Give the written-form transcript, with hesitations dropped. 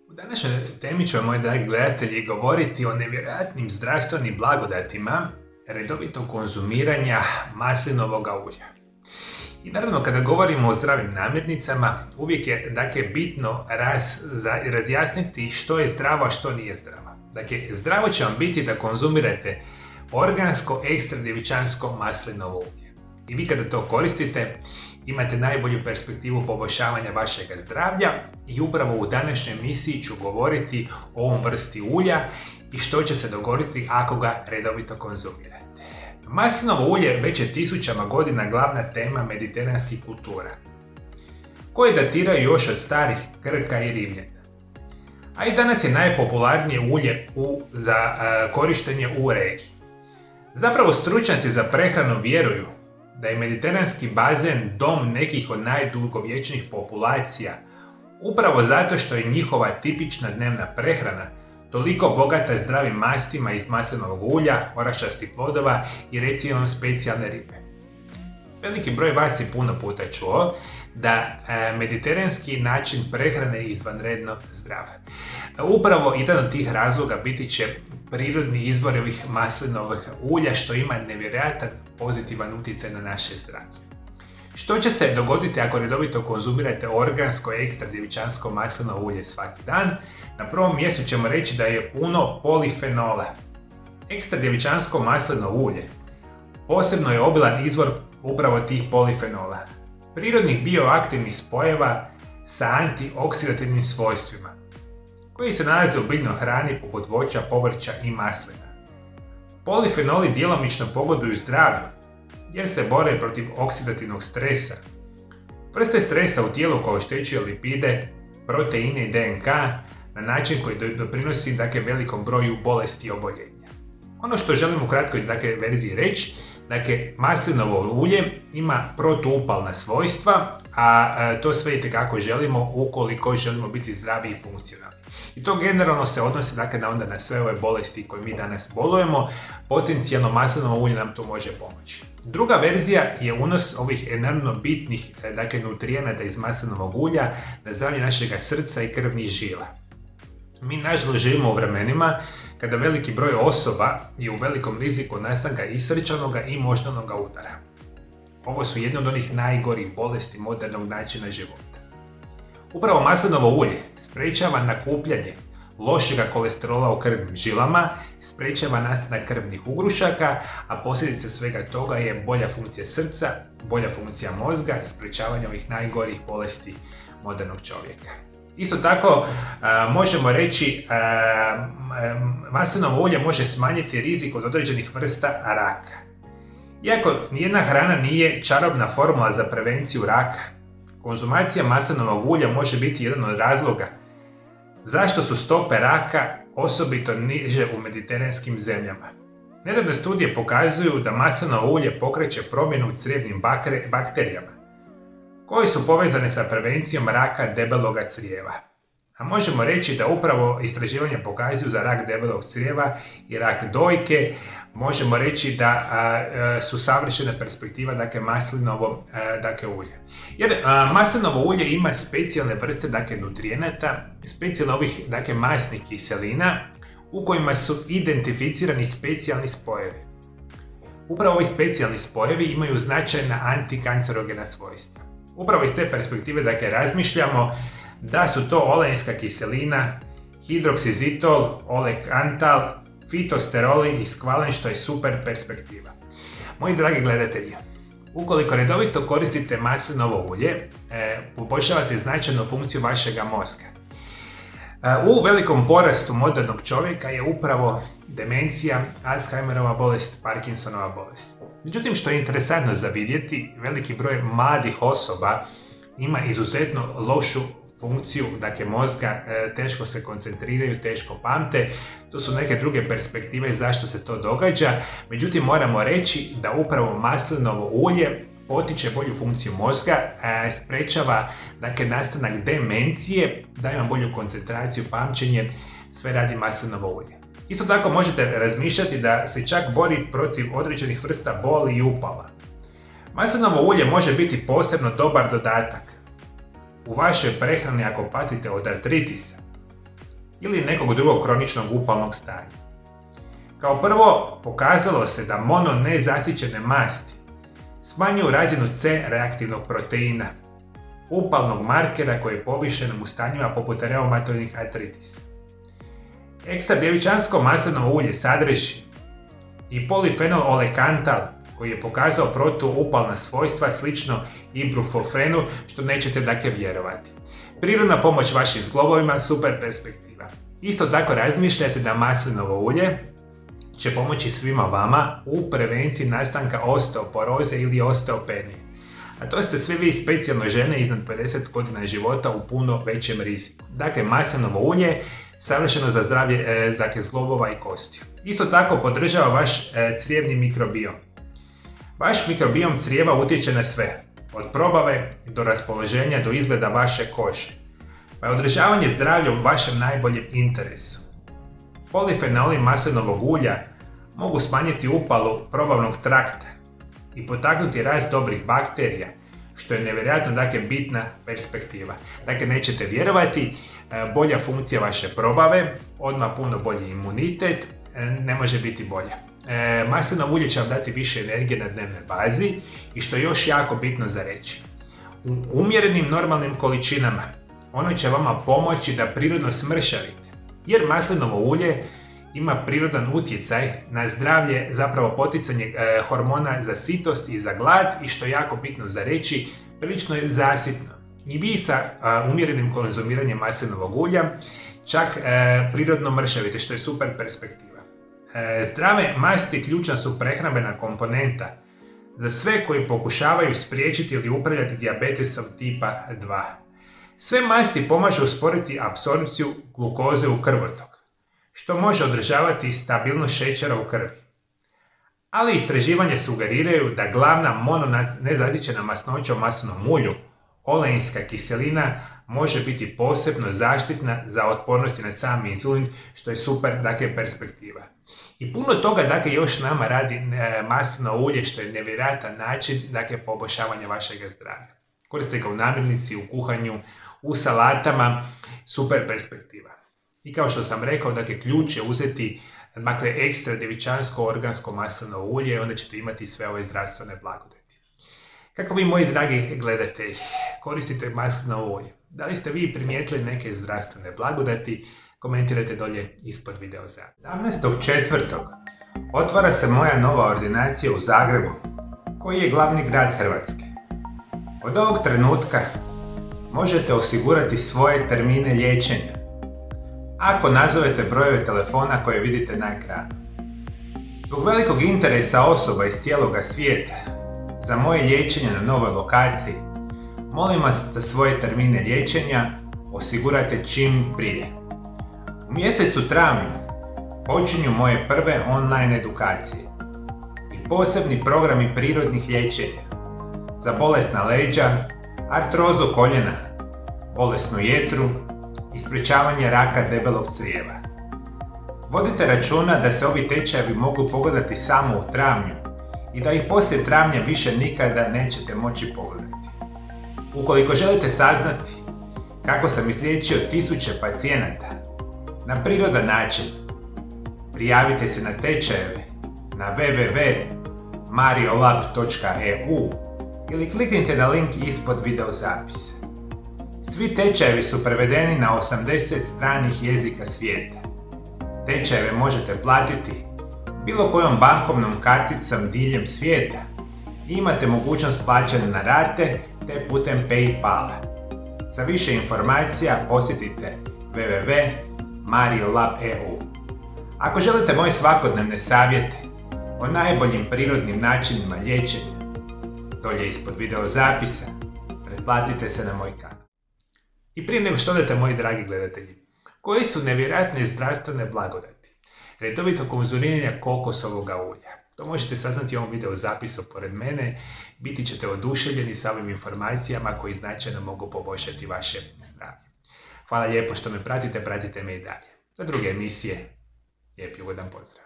U današnjoj temi ćemo, moji dragi gledatelji, govoriti o nevjerojatnim zdravstvenim blagodatima redovitog konzumiranja maslinovog ulja. I naravno, kada govorimo o zdravim namirnicama, uvijek je bitno razjasniti što je zdravo, a što nije zdravo. Dakle, zdravo će vam biti da konzumirate organsko ekstra djevičansko maslinovo ulje. I vi kada to koristite, imate najbolju perspektivu poboljšavanja vašeg zdravlja i upravo u današnjoj emisiji ću govoriti o ovom vrsti ulja i što će se dogoditi ako ga redovito konzumirate. Maslinovo ulje već je tisućama godina glavna tema mediteranskih kultura, koje datiraju još od starih Grka i Rimljana. A i danas je najpopularnije ulje za korištenje u regiji. Zapravo stručnjaci za prehranu vjeruju da je mediteranski bazen dom nekih od najdugovječnijih populacija, upravo zato što je njihova tipična dnevna prehrana toliko bogata zdravim mastima iz maslinovog ulja, orašastih plodova i recimo specijalne ribe. Veliki broj vas je puno puta čuo da mediteranski način prehrane je izvanredno zdrav. Upravo jedan od tih razloga biti će prirodni izvor ovih maslinovih ulja, što ima nevjerojatan pozitivan utjecaj na naše zdravlje. Što će se dogoditi ako redovito konzumirate organsko ekstra djevičansko maslinovo ulje svaki dan? Na prvom mjestu ćemo reći da je puno polifenola. Ekstra djevičansko maslinovo ulje posebno je obilan izvor upravo tih polifenola, prirodnih bioaktivnih spojeva sa antioksidativnim svojstvima, koji se nalaze u biljnoj hrani poput voća, povrća i maslina. Polifenoli djelomično pogoduju zdravlju, jer se bore protiv oksidativnog stresa, vrste stresa u tijelu koja oštećuje lipide, proteine i DNK na način koji doprinosi velikom broju bolesti i oboljenja. Ono što želim u kratkoj verziji reći, maslinovo ulje ima protuupalna svojstva, a to sve itekako želimo ukoliko želimo biti zdravi i funkcionalni. I to generalno se odnosi na sve ove bolesti koje mi danas bolujemo. Potencijalno maslinovo ulje nam to može pomoći. Druga verzija je unos ovih enormno bitnih nutrijenata iz maslinovog ulja na zdravlje našega srca i krvnih žila. Mi nažalost živimo u vremenima kada veliki broj osoba je u velikom riziku nastanka i srčanog i moždanog udara. Ovo su jedne od onih najgorih bolesti modernog načina života. Upravo maslinovo ulje sprečava nakupljanje lošega kolesterola u krvnim žilama, sprečava nastanak krvnih ugrušaka, a posljedica svega toga je bolja funkcija srca, bolja funkcija mozga i sprečavanje ovih najgorih bolesti modernog čovjeka. Isto tako možemo reći maslinovo ulje može smanjiti rizik od određenih vrsta raka. Iako nijedna hrana nije čarobna formula za prevenciju raka, konzumacija maslinovog ulja može biti jedan od razloga zašto su stope raka osobito niže u mediteranskim zemljama. Nedavne studije pokazuju da maslinovo ulje pokreće promjenu u crijevnim bakterijama, koji su povezane sa prevencijom raka debeloga crijeva. A možemo reći da upravo istraživanja pokazuju za rak debelog crijeva i rak dojke, možemo reći da su savršena perspektiva maslinovo ulje. Jer maslinovo ulje ima specijalne vrste nutrijenata, specijalno ovih masnih kiselina u kojima su identificirani specijalni spojevi. Upravo ovi specijalni spojevi imaju značajna antikancerogena svojstva. Upravo iz te perspektive razmišljamo da su to oleinska kiselina, hidroksizitol, olekantal, fitosterolin i skvalen, što je super perspektiva. Moji dragi gledatelji, ukoliko redovito koristite maslinovo ulje, poboljšavate značajnu funkciju vašega mozga. U velikom porastu modernog čovjeka je upravo demencija, Alzheimerova bolest, Parkinsonova bolest. Međutim, što je interesantno za vidjeti, veliki broj mladih osoba ima izuzetno lošu funkciju mozga, teško se koncentriraju, teško pamte. To su neke druge perspektive zašto se to događa. Međutim, moramo reći da upravo maslinovo ulje potiče bolju funkciju mozga, sprečava nastanak demencije, daje vam bolju koncentraciju, pamćenje, sve radi maslinovo ulje. Isto tako možete razmišljati da se čak bori protiv određenih vrsta boli i upala. Maslinovo ulje može biti posebno dobar dodatak u vašoj prehrani ako patite od artritisa, ili nekog drugog kroničnog upalnog stanja. Kao prvo, pokazalo se da mononezasićene masti smanjuju razinu C reaktivnog proteina, upalnog markera koji je povišen u stanjima poput reumatoidnih artritisa. Ekstra djevičansko maslinovo ulje sadrži i polifenol olekantal koji je pokazao protuupalna svojstva slično ibuprofenu, što nećete dakle vjerovati. Prirodna pomoć vašim zglobovima, super perspektiva. Isto tako razmišljate da maslinovo ulje će pomoći svima vama u prevenciji nastanka osteoporoze ili osteopenije. A to ste svi vi, specijalno žene iznad 50 godina života, u puno većem riziku. Dakle, maslinovo ulje savršeno za zdravlje zglobova i kostiju. Isto tako podržava vaš crijevni mikrobiom. Vaš mikrobiom crijeva utječe na sve, od probave do raspoloženja do izgleda vaše kože. Pa je održavanje zdravlja u vašem najboljem interesu. Polifenoli maslinovog ulja mogu smanjiti upalu probavnog trakta i potaknuti rast dobrih bakterija, što je nevjerojatno dakle bitna perspektiva. Dakle, nećete vjerovati, bolja funkcija vaše probave, odmah puno bolji imunitet, ne može biti bolje. Maslinovo ulje će vam dati više energije na dnevnoj bazi i što je još jako bitno za reći. U umjerenim normalnim količinama ono će vama pomoći da prirodno smršavite, jer maslinovo ulje ima prirodan utjecaj na zdravlje, zapravo poticanje hormona za sitost i za glad i što je jako bitno za reći, prilično je zasitno. I vi sa umjerenim konzumiranjem maslinovog ulja čak prirodno mršavite, što je super perspektiva. Zdrave masti ključna su prehrambena komponenta za sve koji pokušavaju spriječiti ili upravljati dijabetesom tipa 2. Sve masti pomažu usporiti apsorpciju glukoze u krvotok, što može održavati stabilnost šećera u krvi. Ali istraživanje sugeriraju da glavna mononezasićena masnoća u maslinovom ulju, oleinska kiselina, može biti posebno zaštitna za otpornosti na sam inzulin, što je super dakle perspektiva. I puno toga dakle još nama radi maslinovo ulje, što je nevjerojatan način dakle poboljšavanja vašeg zdravlja. Koristite ga u namirnici, u kuhanju, u salatama, super perspektiva. I kao što sam rekao, dakle, ključ je uzeti dakle, ekstra djevičansko organsko maslinovo ulje i onda ćete imati sve ove zdravstvene blagodati. Kako vi, moji dragi gledatelji, koristite maslinovo ulje? Da li ste vi primijetili neke zdravstvene blagodati? Komentirajte dolje ispod videa zapisa. 17.4. otvara se moja nova ordinacija u Zagrebu, koji je glavni grad Hrvatske. Od ovog trenutka možete osigurati svoje termine liječenja ako nazovete brojeve telefona koje vidite na ekranu. Zbog velikog interesa osoba iz cijeloga svijeta za moje liječenje na novoj lokaciji, molim vas da svoje termine liječenja osigurate čim prije. U mjesecu travnju počinju moje prve online edukacije i posebni programi prirodnih liječenja za bolesna leđa, artrozu koljena, bolesnu jetru i sprječavanje raka debelog crijeva. Vodite računa da se ovi tečajevi mogu pogledati samo u travnju i da ih poslije travnja više nikada nećete moći pogledati. Ukoliko želite saznati kako sam izliječio tisuće pacijenata na prirodan način, prijavite se na tečajeve na www.mariolab.eu ili kliknite na link ispod video zapisa. Svi tečajevi su prevedeni na 80 stranih jezika svijeta. Tečajeve možete platiti bilo kojom bankovnom karticom diljem svijeta i imate mogućnost plaćanja na rate te putem PayPala. Za više informacija posjetite www.mariolab.eu. Ako želite moje svakodnevne savjete o najboljim prirodnim načinima liječenja, dolje ispod video zapisa pretplatite se na moj kanal. I prije nego što odete, moji dragi gledatelji, koji su nevjerojatne zdravstvene blagodati redovito konzumiranja kokosovoga ulja? To možete saznati u ovom video zapisu pored mene. Biti ćete oduševljeni sa ovim informacijama koji značajno mogu poboljšati vaše zdravlje. Hvala lijepo što me pratite me i dalje. Za druge emisije, lijep i ugodan pozdrav.